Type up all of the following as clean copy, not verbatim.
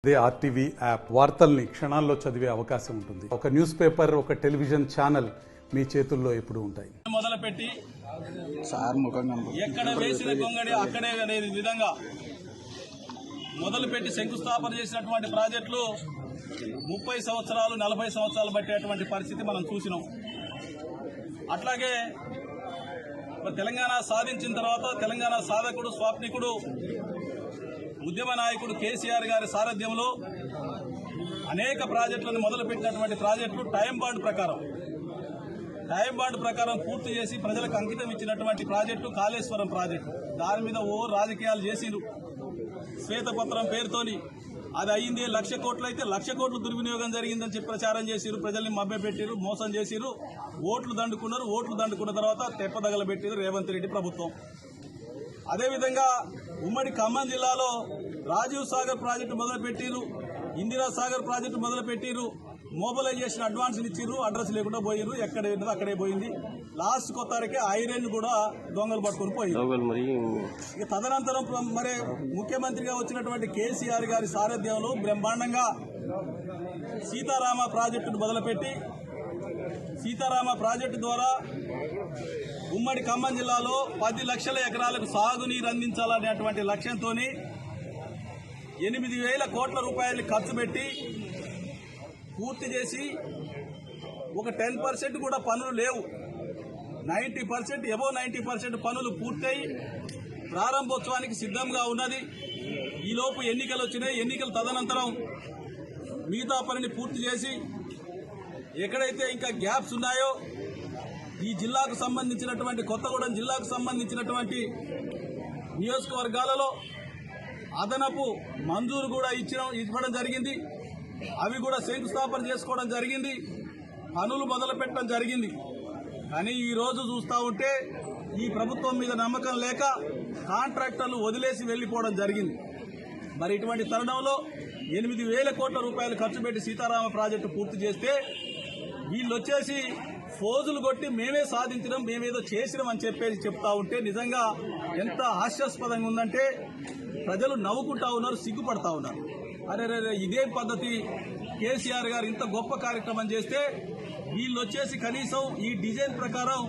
అదే RTV app వార్తల్ని క్షణాల్లో చదివే అవకాశం ఉంటుంది. ఒక న్యూస్ పేపర్, ఒక టెలివిజన్ ఛానల్ మీ చేతుల్లో ఎప్పుడూ ఉంటాయి. మొదలుపెట్టి ఎక్కడ వేసిన గొంగడి అక్కడే అనే విధంగా మొదలుపెట్టి శంకుస్థాపన చేసినటువంటి ప్రాజెక్టులు 30 సంవత్సరాలు 40 సంవత్సరాలు పట్టేటువంటి పరిస్థితి మనం చూసినాం. అట్లాగే తెలంగాణ సాధించిన తర్వాత తెలంగాణ సాధకుడు స్వాప్నికుడు ఉద్యమ నాయకుడు కేసీఆర్ గారి సారథ్యంలో అనేక ప్రాజెక్టులను మొదలుపెట్టినటువంటి ప్రాజెక్టులు టైం బాండ్ ప్రకారం పూర్తి చేసి ప్రజలకు అంకితం ఇచ్చినటువంటి ప్రాజెక్టు కాళేశ్వరం ప్రాజెక్టు. దాని మీద రాజకీయాలు చేసిరు. శ్వేతపత్రం పేరుతోని అది అయ్యింది 1,00,000 కోట్లు అయితే 1,00,000 కోట్లు దుర్వినియోగం జరిగిందని చెప్పి ప్రచారం చేసిరు. ప్రజల్ని మభ్యపెట్టిరు, మోసం చేసిరు, ఓట్లు దండుకున్నారు. ఓట్లు దండుకున్న తర్వాత తెప్పదగలబెట్టిరు రేవంత్ రెడ్డి ప్రభుత్వం. అదేవిధంగా ఉమ్మడి ఖమ్మం జిల్లాలో రాజీవ్ సాగర్ ప్రాజెక్టు మొదలుపెట్టిరు, ఇందిరా సాగర్ ప్రాజెక్టు మొదలుపెట్టిరు, మొబిలైజేషన్ అడ్వాన్సులు ఇచ్చిరు, అడ్రస్ లేకుండా పోయిరు. ఎక్కడ ఏంటో అక్కడే పోయింది. లాస్ట్ కొత్తరికి ఐరన్ కూడా దొంగలు పట్టుకుని పోయింది. ఇక తదనంతరం మరి ముఖ్యమంత్రిగా వచ్చినటువంటి కేసీఆర్ గారి సారథ్యంలో బ్రహ్మాండంగా సీతారామ ప్రాజెక్టును మొదలుపెట్టి సీతారామ ప్రాజెక్టు ద్వారా ఉమ్మడి ఖమ్మం జిల్లాలో 10 లక్షల ఎకరాలకు సాగునీరు అందించాలనేటువంటి లక్ష్యంతో 8,000 కోట్ల రూపాయలు ఖర్చు పెట్టి పూర్తి చేసి ఒక 10% కూడా పనులు లేవు. 90% అబోవ్ 90% పనులు పూర్తయి ప్రారంభోత్సవానికి సిద్ధంగా ఉన్నది. ఈలోపు ఎన్నికలు వచ్చినాయి. ఎన్నికల తదనంతరం మిగతా పనిని పూర్తి చేసి ఎక్కడైతే ఇంకా గ్యాప్స్ ఉన్నాయో ఈ జిల్లాకు సంబంధించినటువంటి కొత్తగూడెం జిల్లాకు సంబంధించినటువంటి నియోజకవర్గాలలో అదనపు మంజూరు కూడా ఇవ్వడం జరిగింది. అవి కూడా శంకుస్థాపన చేసుకోవడం జరిగింది. పనులు మొదలు పెట్టడం జరిగింది. కానీ ఈ రోజు చూస్తూ ఉంటే ఈ ప్రభుత్వం మీద నమ్మకం లేక కాంట్రాక్టర్లు వదిలేసి వెళ్లిపోవడం జరిగింది. మరి ఇటువంటి తరుణంలో 8,000 కోట్ల రూపాయలు ఖర్చు పెట్టి సీతారామ ప్రాజెక్టు పూర్తి చేస్తే వీళ్ళు వచ్చేసి ఫోజులు కొట్టి మేమే సాధించడం, మేమేదో చేసినాం అని చెప్పేసి చెప్తా ఉంటే నిజంగా ఎంత హాస్యాస్పదంగా ఉందంటే ప్రజలు నవ్వుకుంటా ఉన్నారు, సిగ్గుపడతా ఉన్నారు. అరే ఇదే పద్ధతి. కేసీఆర్ గారు ఇంత గొప్ప కార్యక్రమం చేస్తే వీళ్ళు వచ్చేసి కనీసం ఈ డిజైన్ ప్రకారం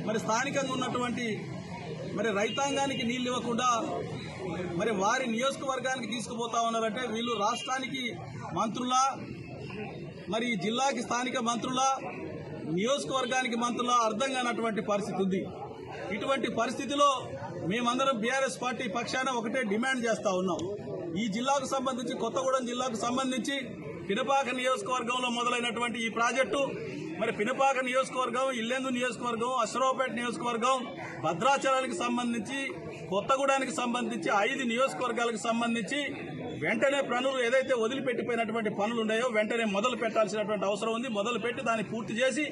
మరి స్థానికంగా ఉన్నటువంటి మరి రైతాంగానికి నీళ్ళు ఇవ్వకుండా మరి వారి నియోజకవర్గానికి తీసుకుపోతా ఉన్నారంటే వీళ్ళు రాష్ట్రానికి మంత్రులా, మరి జిల్లాకి స్థానిక మంత్రులా, నియోజకవర్గానికి మంత్రులా అర్థం కానటువంటి పరిస్థితి ఉంది. ఇటువంటి పరిస్థితిలో మేమందరం బీఆర్ఎస్ పార్టీ పక్షాన ఒకటే డిమాండ్ చేస్తా ఉన్నాం. ఈ జిల్లాకు సంబంధించి కొత్తగూడెం జిల్లాకు సంబంధించి పినపాక నియోజకవర్గంలో మొదలైనటువంటి ఈ ప్రాజెక్టు మరి పినపాక నియోజకవర్గం, ఇల్లెందు నియోజకవర్గం, అశ్వరావుపేట నియోజకవర్గం, భద్రాచలానికి సంబంధించి కొత్తగూడానికి సంబంధించి 5 నియోజకవర్గాలకు సంబంధించి వెంటనే పనులు ఏదైతే వదిలిపెట్టిపోయినటువంటి పనులు ఉన్నాయో వెంటనే మొదలు పెట్టాల్సినటువంటి అవసరం ఉంది. మొదలు పెట్టి దాన్ని పూర్తి చేసి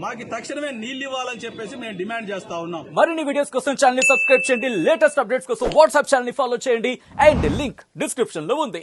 మాకు తక్షణమే నీళ్లు ఇవ్వాలని చెప్పేసి మేము డిమాండ్ చేస్తా ఉన్నాం. మరిన్ని వీడియోస్ కోసం ఛానల్ ని సబ్స్క్రైబ్ చేయండి. లేటెస్ట్ అప్డేట్స్ కోసం వాట్సాప్ ఛానల్ ని ఫాలో చేయండి. అండ్ లింక్ డిస్క్రిప్షన్ లో ఉంది.